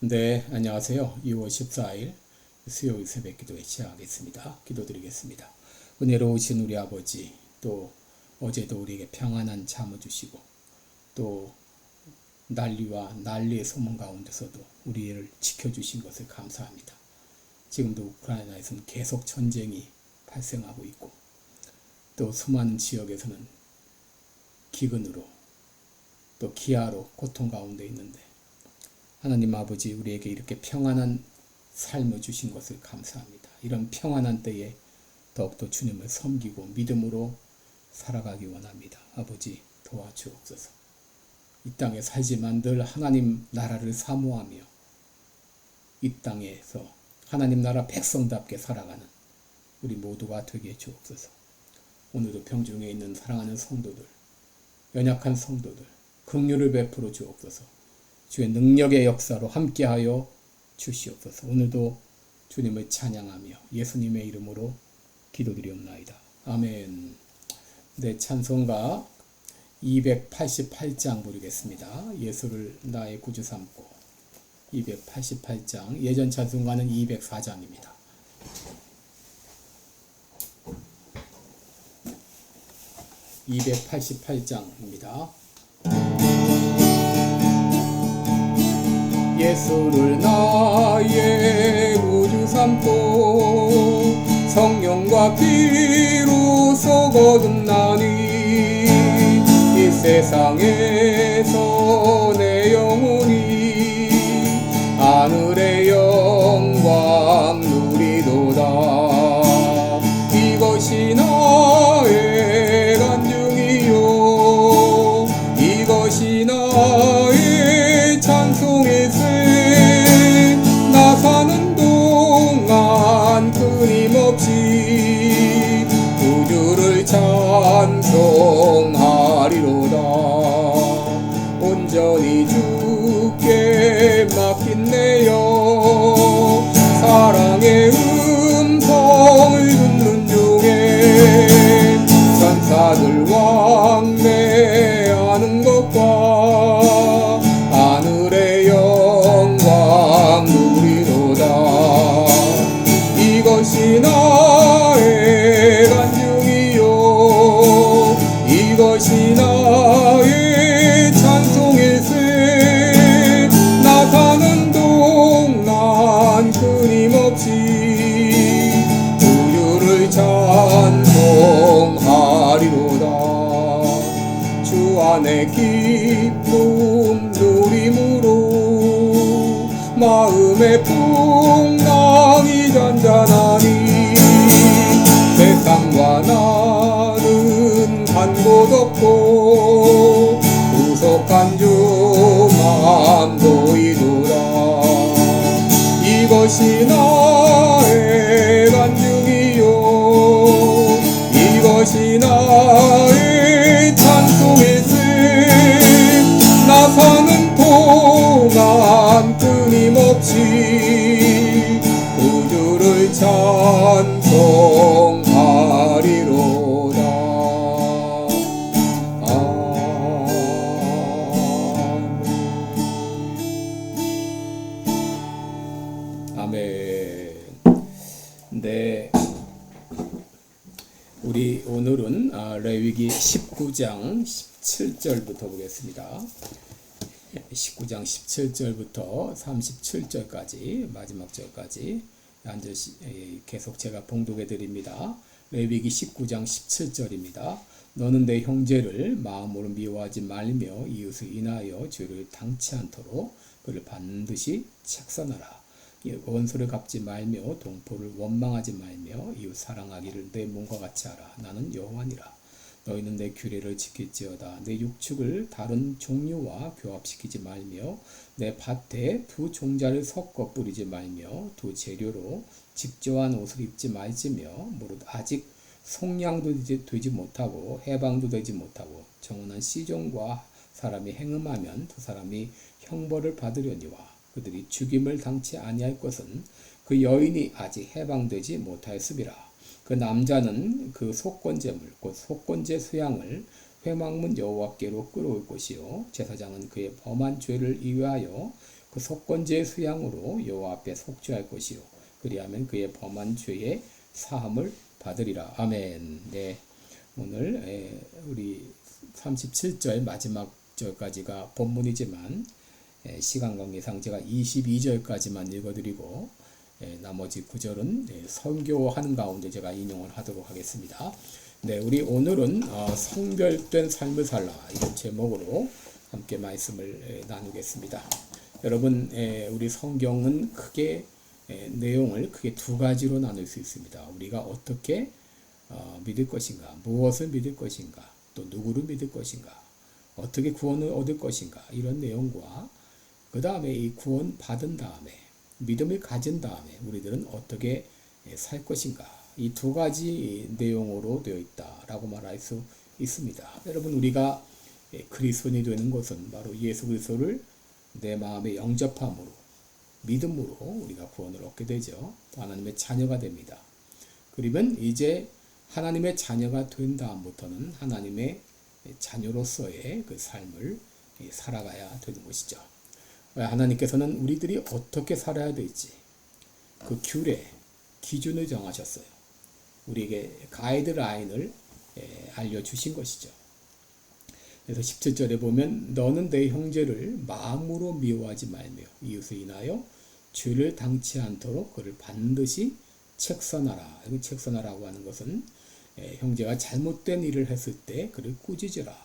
네, 안녕하세요. 2월 14일 수요일 새벽 기도에 시작하겠습니다. 기도드리겠습니다. 은혜로우신 우리 아버지, 또 어제도 우리에게 평안한 잠을 주시고, 또 난리와 난리의 소문 가운데서도 우리를 지켜주신 것을 감사합니다. 지금도 우크라이나에서는 계속 전쟁이 발생하고 있고, 또 수많은 지역에서는 기근으로, 또 기아로 고통 가운데 있는데, 하나님 아버지, 우리에게 이렇게 평안한 삶을 주신 것을 감사합니다. 이런 평안한 때에 더욱더 주님을 섬기고 믿음으로 살아가기 원합니다. 아버지, 도와주옵소서. 이 땅에 살지만 늘 하나님 나라를 사모하며 이 땅에서 하나님 나라 백성답게 살아가는 우리 모두가 되게 주옵소서. 오늘도 병중에 있는 사랑하는 성도들, 연약한 성도들, 긍휼을 베풀어 주옵소서. 주의 능력의 역사로 함께하여 주시옵소서. 오늘도 주님을 찬양하며 예수님의 이름으로 기도드리옵나이다. 아멘. 네, 찬송가 288장 부르겠습니다. 예수를 나의 구주 삼고. 288장, 예전 찬송가는 204장입니다. (288장입니다) 예수를 나의 구주 삼고 성령과 피로써 거듭나니 이 세상에서 내 영혼이 하늘의 영광 누리도다. 이것이 나의 간증이요, 이것이 나의 찬송일세. 나 사는 동안 끊임없이 구주를 찬송하리로다. 온전히 주께 맡긴 내 영, 사랑의 음성을 듣는 중에 천사들 왕래하는 것과 하늘의 영광 누리도다. 이것이 나의 간증이요, 이것이 나의 찬송일세. 나 사는 동안 끊임없이 주를 찬송하리로다. 주 안에 기쁨 누림으로 마음의 풍랑이 잔잔하니 세상과 나는 간 곳 없고 구속한 주만 보이도다. 이것이 나의 간증이요, 이것이 나의 찬송일세. 나 사는 동안 끊임없이 구주를 찬송하리로다. 아멘. 네, 우리 오늘은 레위기 19장 17절부터 보겠습니다. 19장 17절부터 37절까지 마지막 절까지 계속 제가 봉독해 드립니다. 레위기 19장 17절입니다. 너는 내 형제를 마음으로 미워하지 말며 이웃을 인하여 죄를 당치 않도록 그를 반드시 책선하라. 원수를 갚지 말며 동포를 원망하지 말며 이웃 사랑하기를 내 몸과 같이 하라. 나는 여호와니라. 너희는 내 규례를 지킬지어다. 내 육축을 다른 종류와 교합시키지 말며 내 밭에 두 종자를 섞어 뿌리지 말며 두 재료로 직조한 옷을 입지 말지며 무릇 아직 속량도 되지 못하고 해방도 되지 못하고 정언한 시종과 사람이 행음하면 두 사람이 형벌을 받으려니와 그들이 죽임을 당치 아니할 것은 그 여인이 아직 해방되지 못하였음이라. 그 남자는 그 속건제물 곧 속건제 수양을 회막문 여호와께로 끌어올 것이요 제사장은 그의 범한 죄를 위하여 그 속건제의 수양으로 여호와 앞에 속죄할 것이요 그리하면 그의 범한 죄의 사함을 받으리라. 아멘. 네, 오늘 우리 37절 마지막 절까지가 본문이지만 시간 관계상 제가 22절까지만 읽어드리고 나머지 구절은 선교하는 가운데 제가 인용을 하도록 하겠습니다. 네, 우리 오늘은 성별된 삶을 살라 이런 제목으로 함께 말씀을 나누겠습니다. 여러분, 우리 성경은 크게 내용을 크게 두 가지로 나눌 수 있습니다. 우리가 어떻게 믿을 것인가, 무엇을 믿을 것인가, 또 누구를 믿을 것인가, 어떻게 구원을 얻을 것인가 이런 내용과 그 다음에 이 구원 받은 다음에 믿음을 가진 다음에 우리들은 어떻게 살 것인가 이 두 가지 내용으로 되어 있다라고 말할 수 있습니다. 여러분, 우리가 그리스도인이 되는 것은 바로 예수 그리스도를 내 마음에 영접함으로 믿음으로 우리가 구원을 얻게 되죠. 하나님의 자녀가 됩니다. 그러면 이제 하나님의 자녀가 된 다음부터는 하나님의 자녀로서의 그 삶을 살아가야 되는 것이죠. 하나님께서는 우리들이 어떻게 살아야 될지 그 규례, 기준을 정하셨어요. 우리에게 가이드라인을 알려주신 것이죠. 그래서 17절에 보면 너는 내 형제를 마음으로 미워하지 말며 이웃을 인하여 죄를 당치 않도록 그를 반드시 책선하라. 여기 책선하라고 하는 것은 형제가 잘못된 일을 했을 때 그를 꾸짖으라.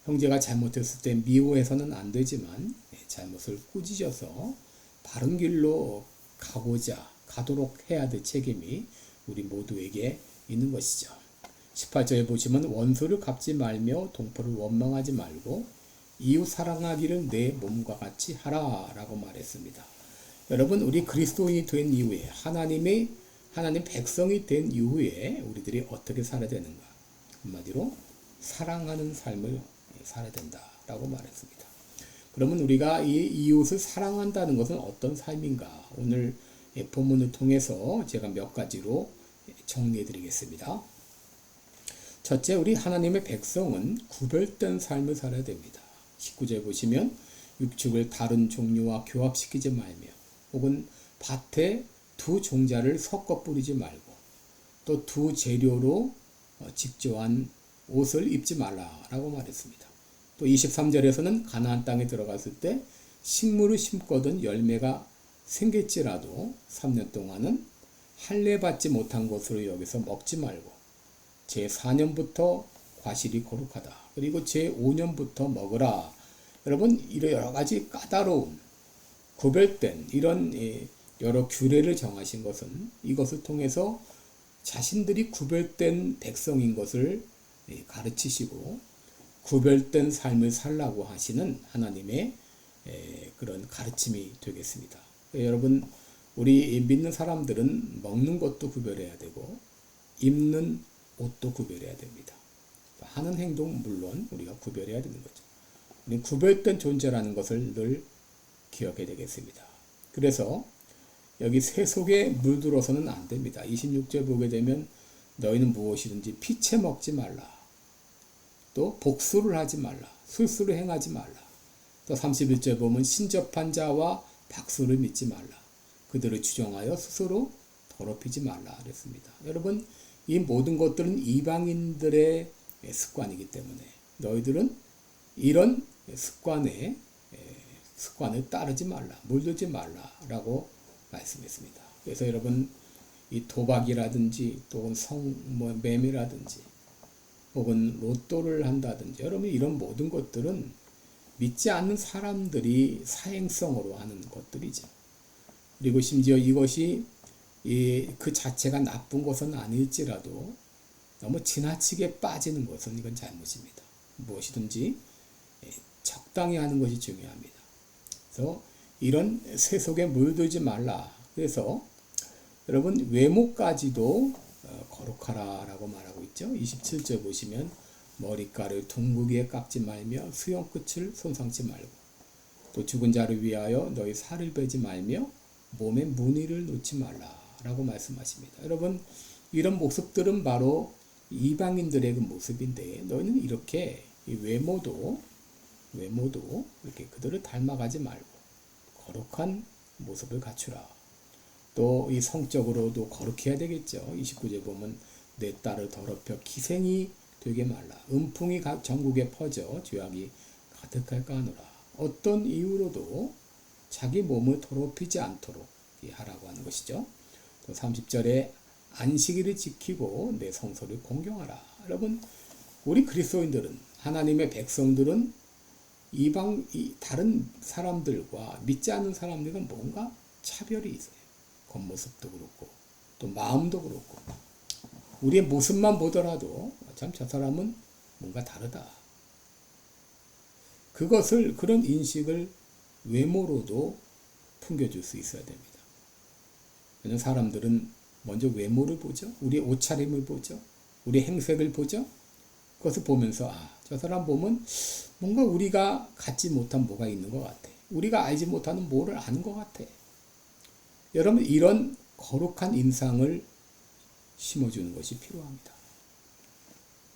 형제가 잘못했을 때 미워해서는 안 되지만 잘못을 꾸짖어서 바른 길로 가도록 해야 될 책임이 우리 모두에게 있는 것이죠. 18절에 보시면 원수를 갚지 말며 동포를 원망하지 말고 이웃 사랑하기를 내 몸과 같이 하라 라고 말했습니다. 여러분, 우리 그리스도인이 된 이후에 하나님 백성이 된 이후에 우리들이 어떻게 살아야 되는가? 한마디로 사랑하는 삶을 살아야 된다라고 말했습니다. 그러면 우리가 이 이웃을 사랑한다는 것은 어떤 삶인가? 오늘 본문을 통해서 제가 몇 가지로 정리해 드리겠습니다. 첫째, 우리 하나님의 백성은 구별된 삶을 살아야 됩니다. 19절 보시면 육축을 다른 종류와 교합시키지 말며 혹은 밭에 두 종자를 섞어 뿌리지 말고 또 두 재료로 직조한 옷을 입지 말라라고 말했습니다. 또 23절에서는 가나안 땅에 들어갔을 때 식물을 심거든 열매가 생길지라도 3년 동안은 할례 받지 못한 것으로 여기서 먹지 말고 제4년부터 과실이 거룩하다. 그리고 제5년부터 먹으라. 여러분, 이런 여러 가지 까다로운 구별된 이런 여러 규례를 정하신 것은 이것을 통해서 자신들이 구별된 백성인 것을 가르치시고 구별된 삶을 살라고 하시는 하나님의 그런 가르침이 되겠습니다. 여러분, 우리 믿는 사람들은 먹는 것도 구별해야 되고 입는 옷도 구별해야 됩니다. 하는 행동 물론 우리가 구별해야 되는 거죠. 우리 구별된 존재라는 것을 늘 기억해야 되겠습니다. 그래서 여기 세속에 물들어서는 안 됩니다. 26절 보게 되면 너희는 무엇이든지 피채 먹지 말라. 또 복수를 하지 말라. 술수를 행하지 말라. 또 31절 보면 신접한 자와 박수를 믿지 말라. 그들을 추종하여 스스로 더럽히지 말라 그랬습니다. 여러분, 이 모든 것들은 이방인들의 습관이기 때문에 너희들은 이런 습관을 따르지 말라, 물들지 말라라고 말씀했습니다. 그래서 여러분, 이 도박이라든지 또 매매라든지 혹은 로또를 한다든지 여러분 이런 모든 것들은 믿지 않는 사람들이 사행성으로 하는 것들이죠. 그리고 심지어 이것이 그 자체가 나쁜 것은 아닐지라도 너무 지나치게 빠지는 것은 이건 잘못입니다. 무엇이든지 적당히 하는 것이 중요합니다. 그래서 이런 세속에 물들지 말라. 그래서 여러분 외모까지도 거룩하라라고 말하고 있죠. 27절 보시면 머리카락을 둥글게 깎지 말며 수염끝을 손상치 말고 또 죽은 자를 위하여 너희 살을 베지 말며 몸에 무늬를 놓지 말라라고 말씀하십니다. 여러분, 이런 모습들은 바로 이방인들의 그 모습인데 너희는 이렇게 외모도 이렇게 그들을 닮아가지 말고 거룩한 모습을 갖추라. 또 이 성적으로도 거룩해야 되겠죠. 29절 보면 내 딸을 더럽혀 기생이 되게 말라. 음풍이 전국에 퍼져 죄악이 가득할까 하노라. 어떤 이유로도 자기 몸을 더럽히지 않도록 하라고 하는 것이죠. 또 30절에 안식일을 지키고 내 성소를 공경하라. 여러분, 우리 그리스도인들은, 하나님의 백성들은 다른 사람들과 믿지 않는 사람들과 뭔가 차별이 있어요. 겉모습도 그렇고 또 마음도 그렇고 우리의 모습만 보더라도 참 저 사람은 뭔가 다르다. 그런 인식을 외모로도 풍겨줄 수 있어야 됩니다. 왜냐하면 사람들은 먼저 외모를 보죠. 우리의 옷차림을 보죠. 우리의 행색을 보죠. 그것을 보면서 저 사람 보면 뭔가 우리가 갖지 못한 뭐가 있는 것 같아. 우리가 알지 못하는 뭐를 아는 것 같아. 여러분, 이런 거룩한 인상을 심어주는 것이 필요합니다.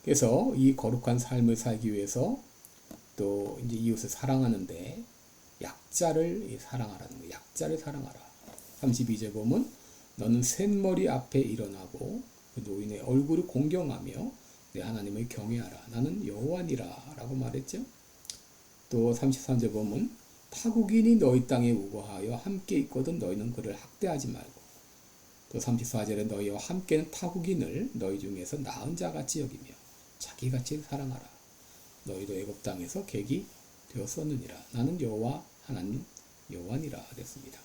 그래서 이 거룩한 삶을 살기 위해서 또 이제 이웃을 사랑하는데 약자를 사랑하라는 거예요. 약자를 사랑하라. 32절 보면 너는 셋머리 앞에 일어나고 그 노인의 얼굴을 공경하며 내 하나님을 경외하라. 나는 여호와니라 라고 말했죠. 또 33절 보면 타국인이 너희 땅에 우거하여 함께 있거든 너희는 그를 학대하지 말고. 또 34절에 너희와 함께는 타국인을 너희 중에서 나은 자같이 여기며 자기같이 사랑하라. 너희도 애굽 땅에서 객이 되었었느니라. 나는 여호와 하나님 여호와니라 그랬습니다.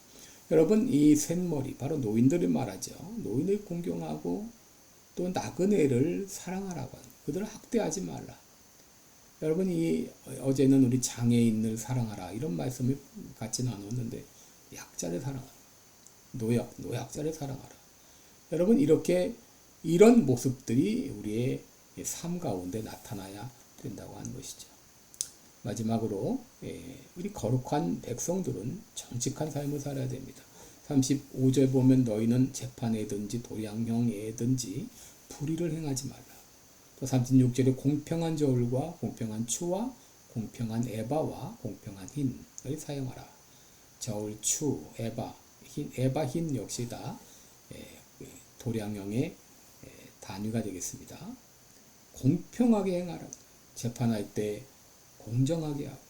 여러분, 이 셋머리 바로 노인들을 말하죠. 노인을 공경하고 또 나그네를 사랑하라고 하는, 그들을 학대하지 말라. 여러분, 어제는 우리 장애인을 사랑하라 이런 말씀을 같이 나눴는데 약자를 사랑하라. 노약자를 사랑하라. 여러분, 이런 모습들이 우리의 삶 가운데 나타나야 된다고 하는 것이죠. 마지막으로 우리 거룩한 백성들은 정직한 삶을 살아야 됩니다. 35절 보면 너희는 재판에든지 도량형에든지 불의를 행하지 말라. 또 36절에 공평한 저울과 공평한 추와 공평한 에바와 공평한 흰을 사용하라. 저울, 추, 에바, 흰 역시 다 도량형의 단위가 되겠습니다. 공평하게 행하라. 재판할 때 공정하게 하고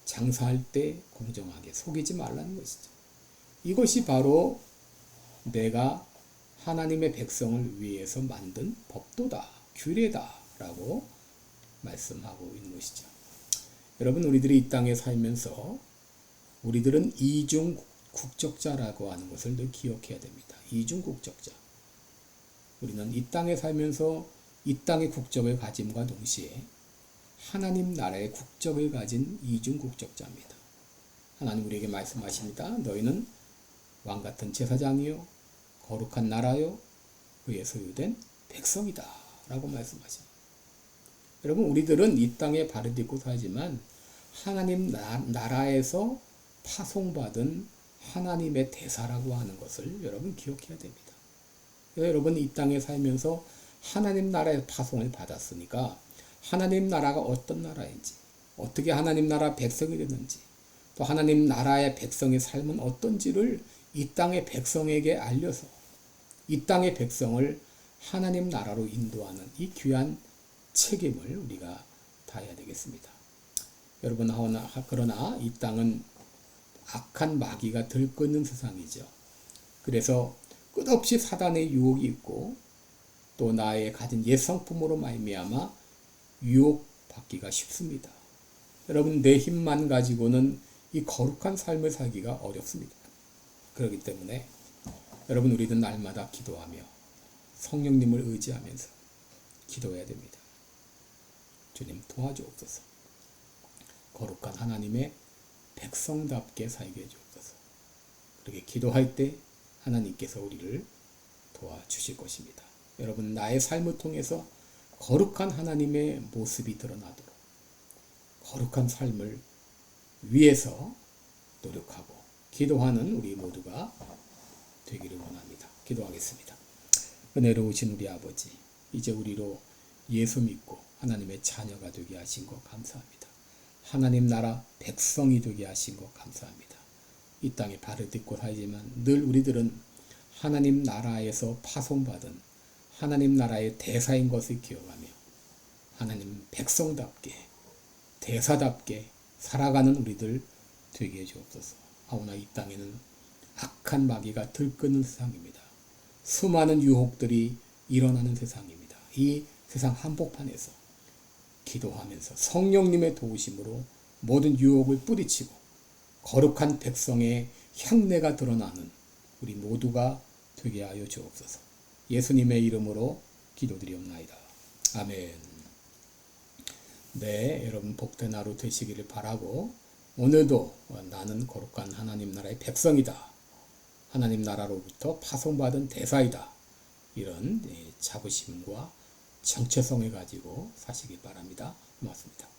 장사할 때 공정하게 속이지 말라는 것이죠. 이것이 바로 내가 하나님의 백성을 위해서 만든 법도다, 규례다라고 말씀하고 있는 것이죠. 여러분, 우리들이 이 땅에 살면서 우리들은 이중 국적자라고 하는 것을 늘 기억해야 됩니다. 이중 국적자. 우리는 이 땅에 살면서 이 땅의 국적을 가짐과 동시에 하나님 나라의 국적을 가진 이중 국적자입니다. 하나님 우리에게 말씀하십니다. 너희는 왕같은 제사장이요 거룩한 나라요 그의 소유된 백성이다 라고 말씀하십니다. 여러분, 우리들은 이 땅에 발을 딛고 살지만 하나님 나라에서 파송받은 하나님의 대사라고 하는 것을 여러분 기억해야 됩니다. 여러분, 이 땅에 살면서 하나님 나라의 파송을 받았으니까 하나님 나라가 어떤 나라인지, 어떻게 하나님 나라 백성이 되는지, 또 하나님 나라의 백성의 삶은 어떤지를 이 땅의 백성에게 알려서 이 땅의 백성을 하나님 나라로 인도하는 이 귀한 책임을 우리가 다해야 되겠습니다. 여러분, 그러나 이 땅은 악한 마귀가 들끓는 세상이죠. 그래서 끝없이 사단의 유혹이 있고 또 나의 가진 옛 성품으로 말미암아 유혹받기가 쉽습니다. 여러분, 내 힘만 가지고는 이 거룩한 삶을 살기가 어렵습니다. 그렇기 때문에 여러분, 우리는 날마다 기도하며 성령님을 의지하면서 기도해야 됩니다. 주님 도와주옵소서. 거룩한 하나님의 백성답게 살게 해주옵소서. 그렇게 기도할 때 하나님께서 우리를 도와주실 것입니다. 여러분, 나의 삶을 통해서 거룩한 하나님의 모습이 드러나도록 거룩한 삶을 위해서 노력하고 기도하는 우리 모두가 되기를 원합니다. 기도하겠습니다. 은혜로우신 우리 아버지, 이제 우리로 예수 믿고 하나님의 자녀가 되게 하신 것 감사합니다. 하나님 나라 백성이 되게 하신 것 감사합니다. 이 땅에 발을 딛고 살지만 늘 우리들은 하나님 나라에서 파송받은 하나님 나라의 대사인 것을 기억하며 하나님 백성답게 대사답게 살아가는 우리들 되게 해주옵소서. 하오나 이 땅에는 악한 마귀가 들끓는 세상입니다. 수많은 유혹들이 일어나는 세상입니다. 이 세상 한복판에서 기도하면서 성령님의 도우심으로 모든 유혹을 뿌리치고 거룩한 백성의 향내가 드러나는 우리 모두가 되게 하여 주옵소서. 예수님의 이름으로 기도드리옵나이다. 아멘. 네, 여러분 복된 하루 되시기를 바라고 오늘도 나는 거룩한 하나님 나라의 백성이다. 하나님 나라로부터 파송받은 대사이다. 이런 자부심과 정체성을 가지고 사시기 바랍니다. 고맙습니다.